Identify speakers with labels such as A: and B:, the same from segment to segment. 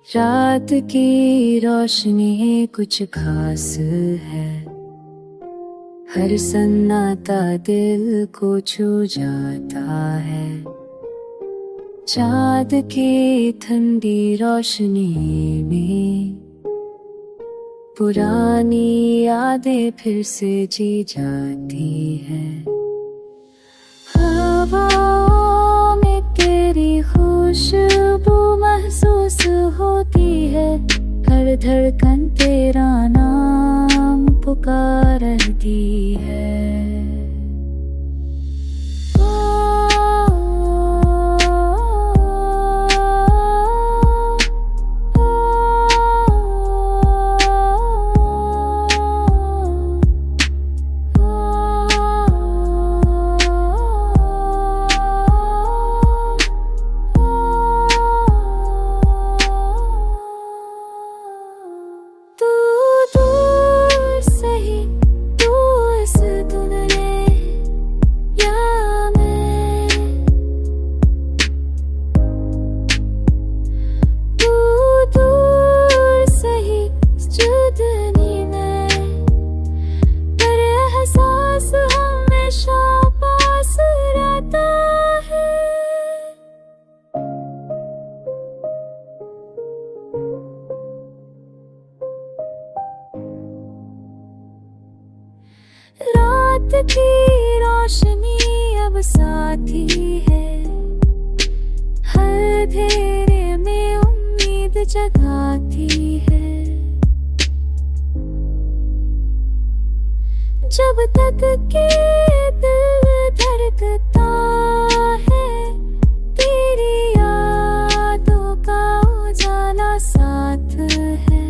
A: रात की रोशनी कुछ खास है, हर सन्नाटा दिल को छू जाता है। चाँद की ठंडी रोशनी में पुरानी यादें फिर से जी जाती हैं। हवाओं में तेरी खुशबू महसूस होती है, हर धड़कन तेरा नाम पुकारती है। रात की रोशनी अब साथी है, हर अंधेरे में उम्मीद जगाती है। जब तक के दिल धड़कता है, तेरी यादों का उजाला साथ है।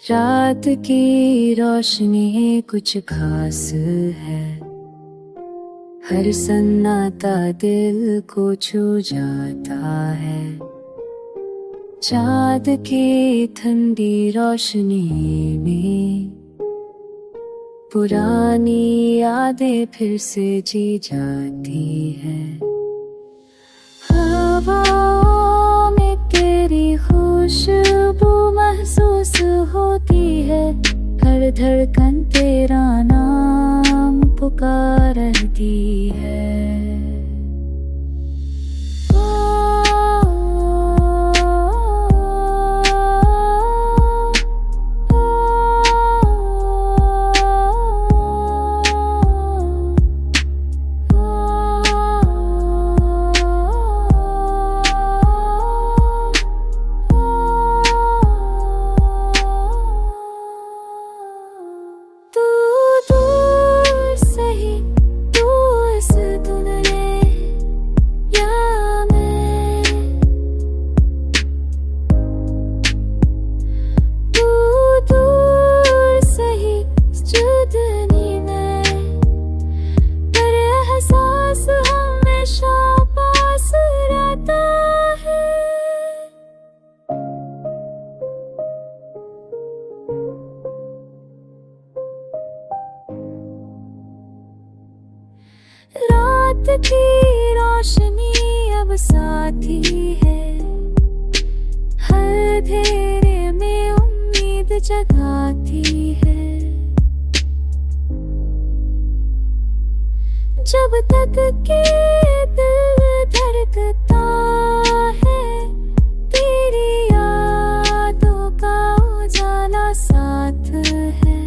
A: रात की रोशनी कुछ खास है, हर सन्नाटा दिल को छू जाता है। चाँद की ठंडी रोशनी में पुरानी यादें फिर से जी जाती हैं। हवाओं में तेरी खुशबू महसूस होती है, हर धड़कन तेरा नाम पुकारती है। रात की रोशनी अब साथी है, हर अंधेरे में उम्मीद जगाती है। जब तक के दिल धड़कता है, तेरी यादों का उजाला साथ है।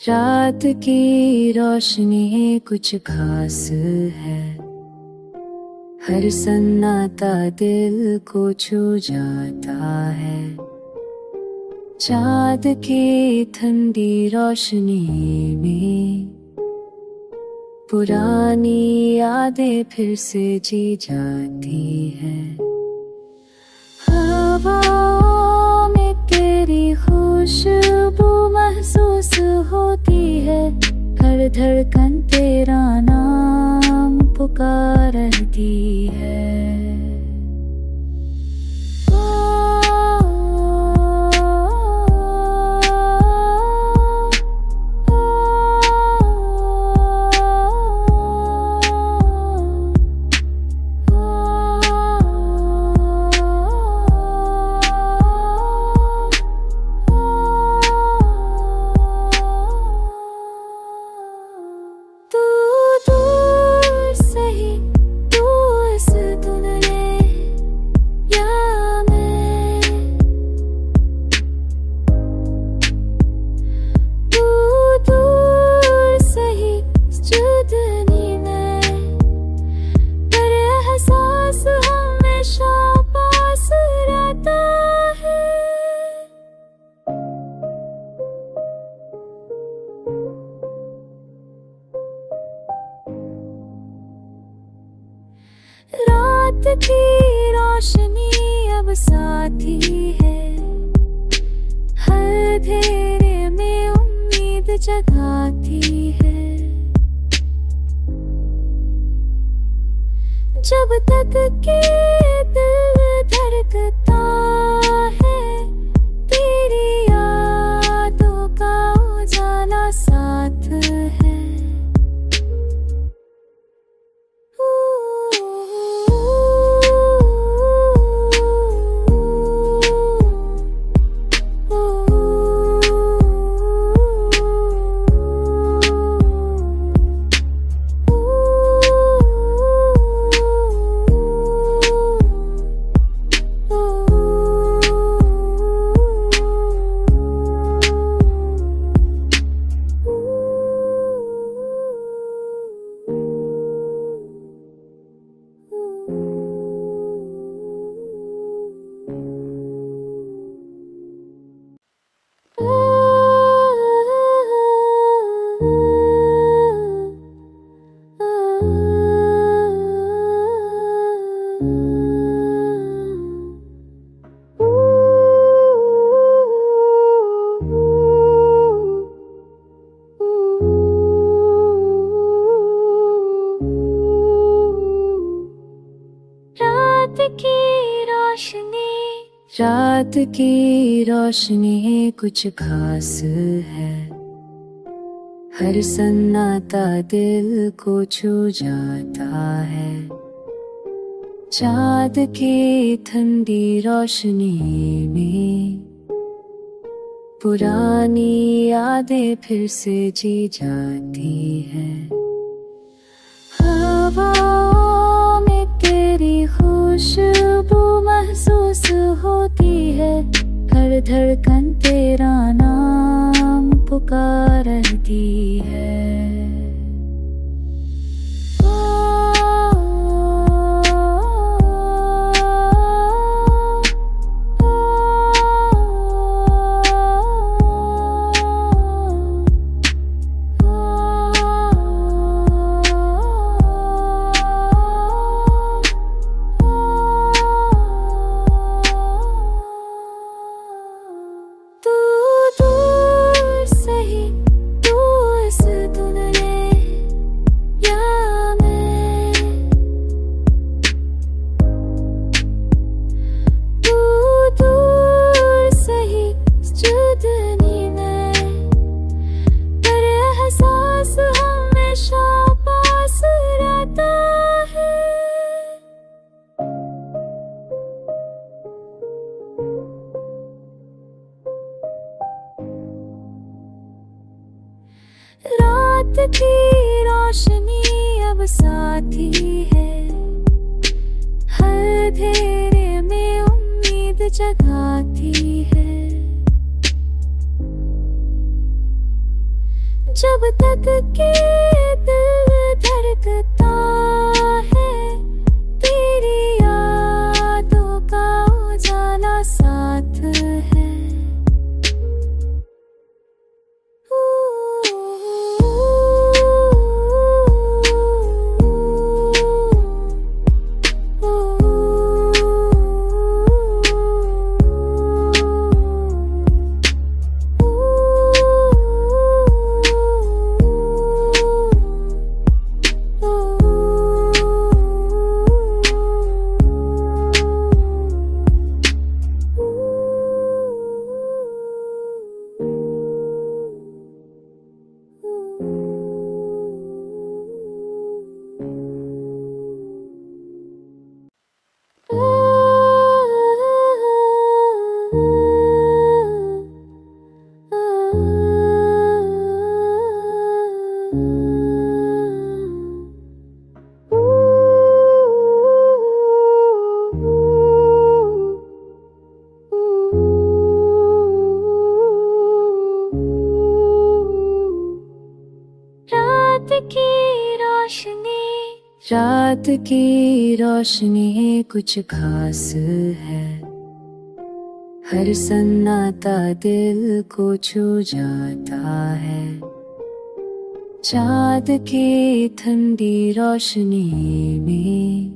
A: रात की रोशनी कुछ खास है, हर सन्नाटा दिल को छू जाता है। चाँद की ठंडी रोशनी में पुरानी यादें फिर से जी जाती हैं। हवाओं में तेरी खुशबू महसूस होती है, हर धड़कन तेरा नाम पुकारती है। रात की रोशनी अब साथी है, हर अंधेरे में उम्मीद जगाती है। जब तक के दिल धड़कता है, तेरी यादों का उजाला साथ है। रात की रोशनी कुछ खास है, हर सन्नाटा दिल को छू जाता है। चाँद की ठंडी रोशनी में पुरानी यादें फिर से जी जाती हैं। हवाओं में तेरी खुशबू महसूस होती है, हर धड़कन तेरा नाम पुकारती है। रात की रोशनी अब साथी है, हर अंधेरे में उम्मीद जगाती है। जब तक के दिल धड़कता है, तेरी यादों का उजाला साथ है। रात की रोशनी कुछ खास है, हर सन्नाटा दिल को छू जाता है। चाँद की ठंडी रोशनी में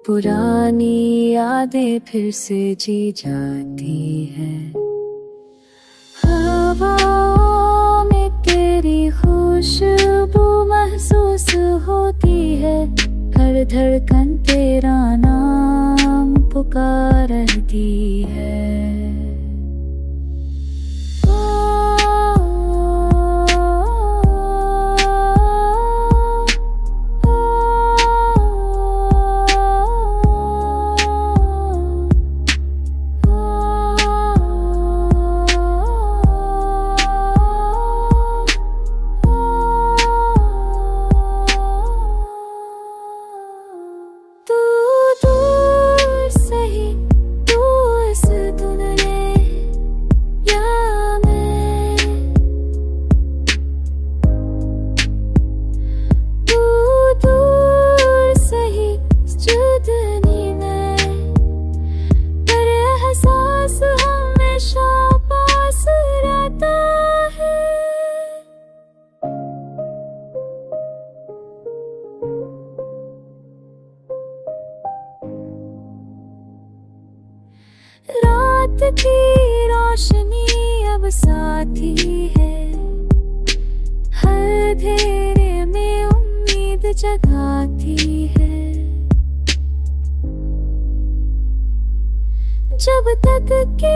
A: पुरानी यादें फिर से जी जाती हैं। हवाओं में तेरी खुशबू महसूस होती है, हर धड़कन तेरा नाम पुकारती है। रात की रोशनी अब साथी है, हर अंधेरे में उम्मीद जगाती है। जब तक के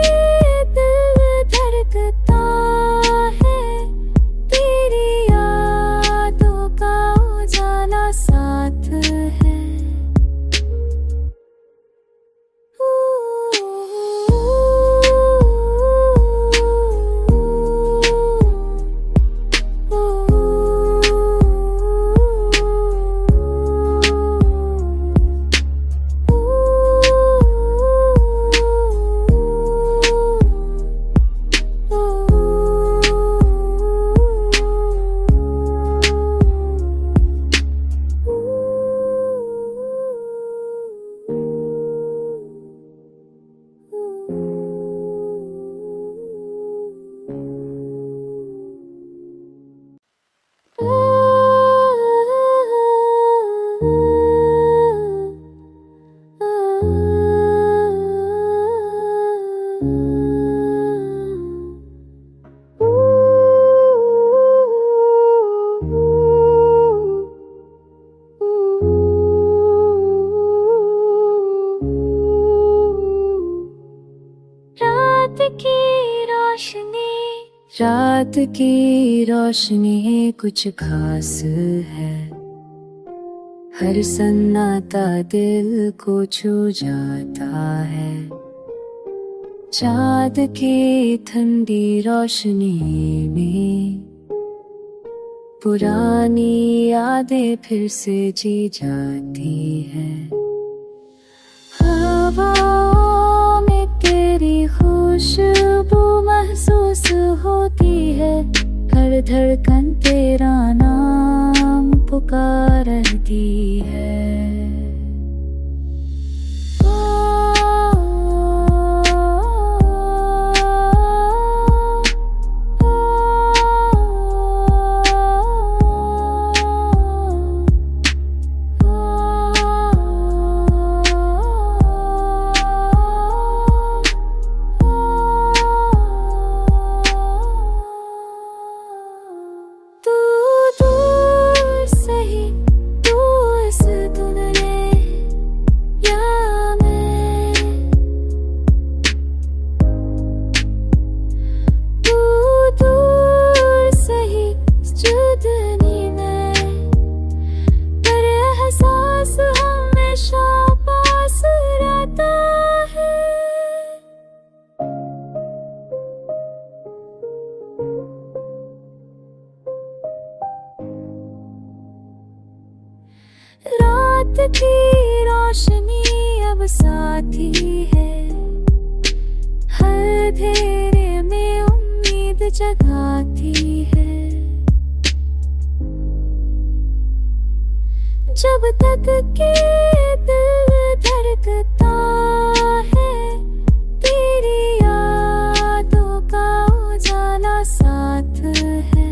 A: दिल धड़कता है, तेरी यादों का उजाला साथ है। रात की रोशनी कुछ खास है, हर सन्नाटा दिल को छू जाता है। चाँद की ठंडी रोशनी में पुरानी यादें फिर से जी जाती हैं। हवाओं में तेरी खुशबू महसूस होती है, हर धड़कन तेरा नाम पुकारती है। रात की रोशनी अब साथी है, हर अंधेरे में उम्मीद जगाती है। जब तक के दिल धड़कता है, तेरी यादों का उजाला साथ है।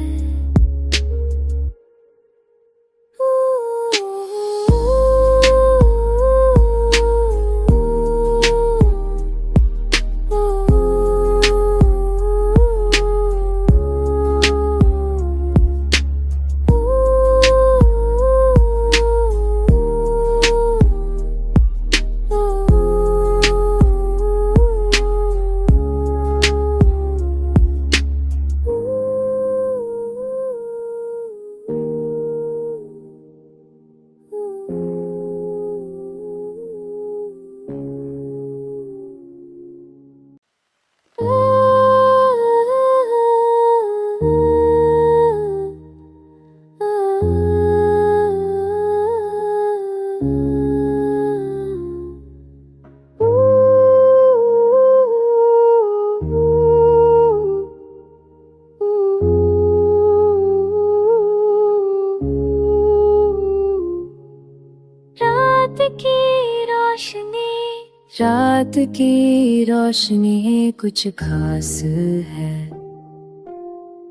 A: रात की रोशनी कुछ खास है,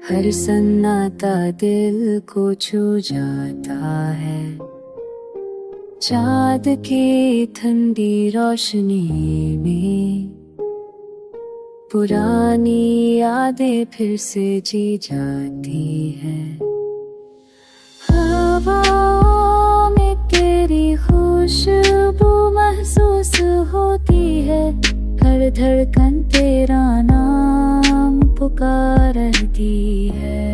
A: हर सन्नाटा दिल को छू जाता है। चाँद की ठंडी रोशनी में पुरानी यादें फिर से जी जाती हैं। हवाओं में तेरी खुशबू महसूस होती है, हर धड़कन तेरा नाम पुकारती है।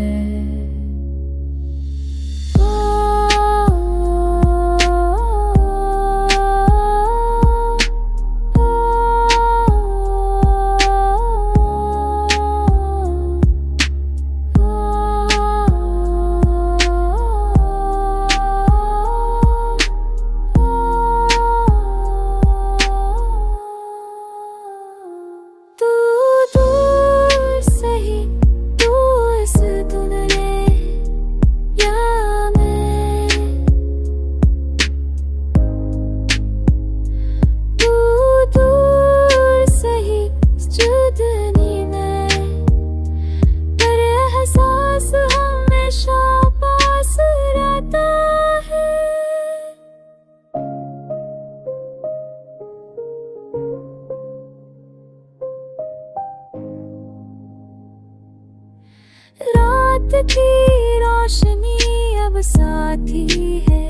A: रात की रोशनी अब साथी है,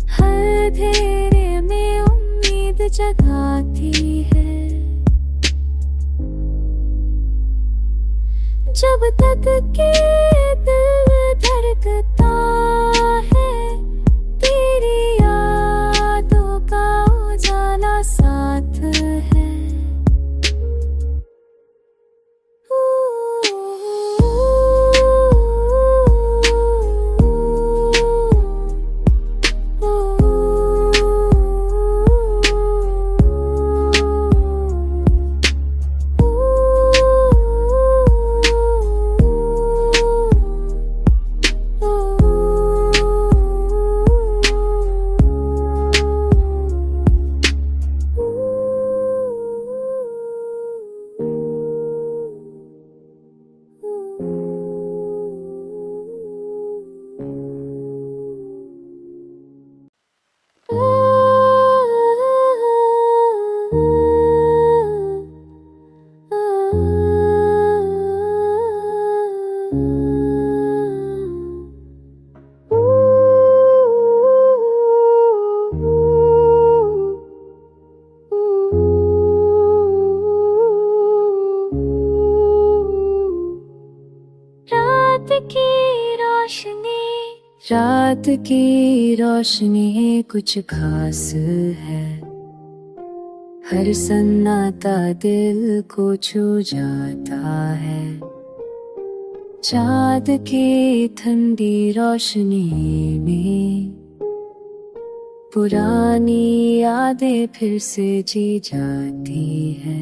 A: हर अंधेरे में उम्मीद जगाती है। जब तक के दिल धड़कता है, तेरी यादों का उजाला साथ है। रात की रोशनी कुछ खास है, हर सन्नाटा दिल को छू जाता है। चाँद की ठंडी रोशनी में पुरानी यादें फिर से जी जाती है।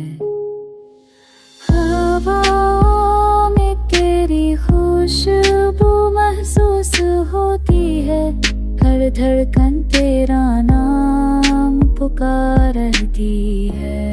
A: हवाओं में तेरी खुशबू महसूस होती है, हर धड़कन तेरा नाम पुकारती है।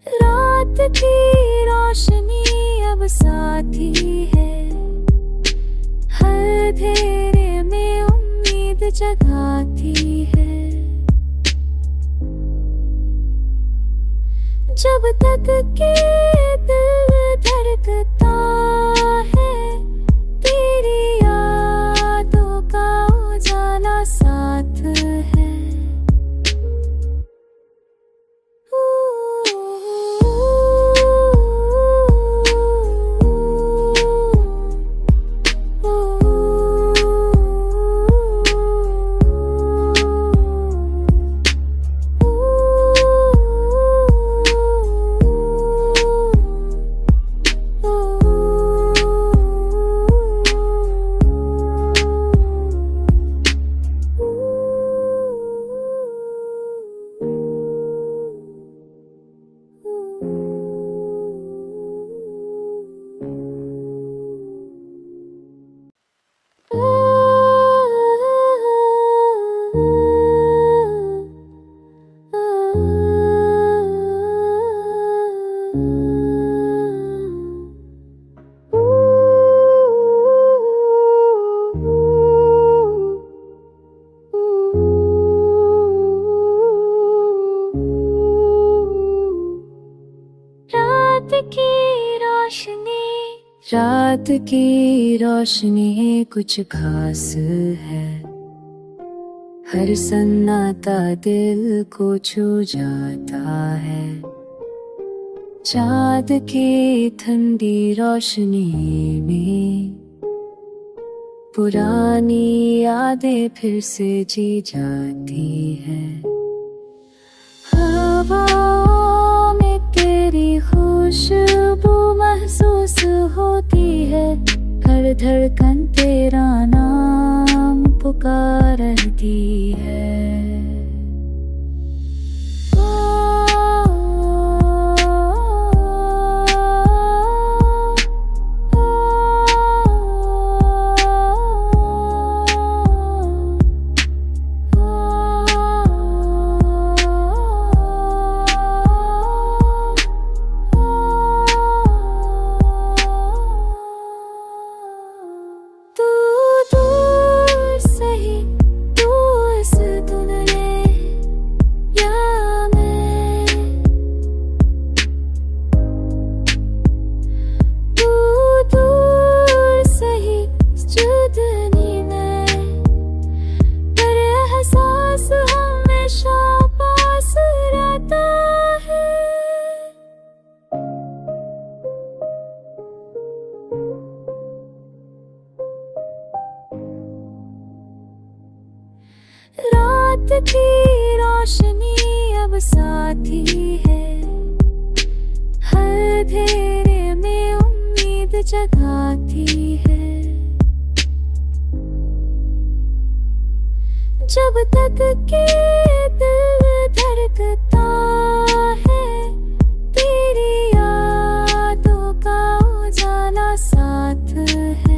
A: रात की रोशनी अब साथी है, हर अंधेरे में उम्मीद जगाती है। जब तक के दिल धड़कता है, तेरी यादों का उजाला साथ है। रात की रोशनी कुछ खास है, हर सन्नाटा दिल को छू जाता है। चाँद की ठंडी रोशनी में पुरानी यादें फिर से जी जाती है। हवाओं में तेरी खुशबू महसूस होती है, हर हर धड़कन तेरा नाम पुकारती है। रात की रोशनी अब साथी है, हर अंधेरे में उम्मीद जगाती है। जब तक के दिल धड़कता है, तेरी यादों का उजाला साथ है।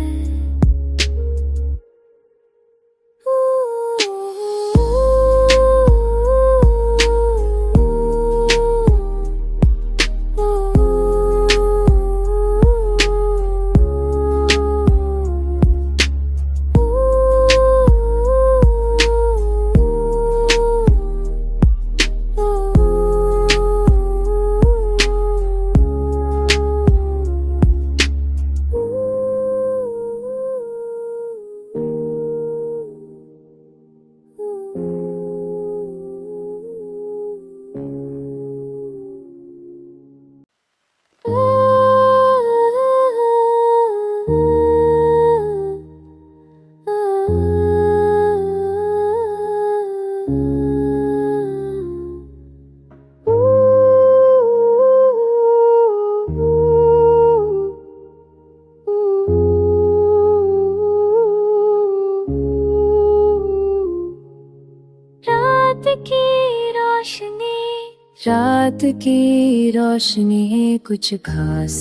A: रात की रोशनी कुछ खास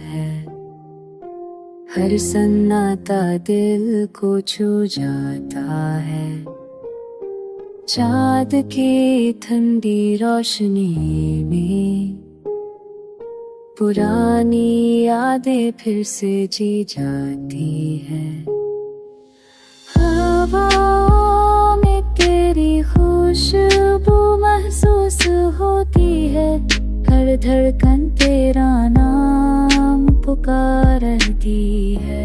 A: है, हर सन्नाटा दिल को छू जाता है। चाँद की ठंडी रोशनी में पुरानी यादें फिर से जी जाती हैं। हवाओं में तेरी खुशबू महसूस होती है, हर धड़कन तेरा नाम पुकारती है।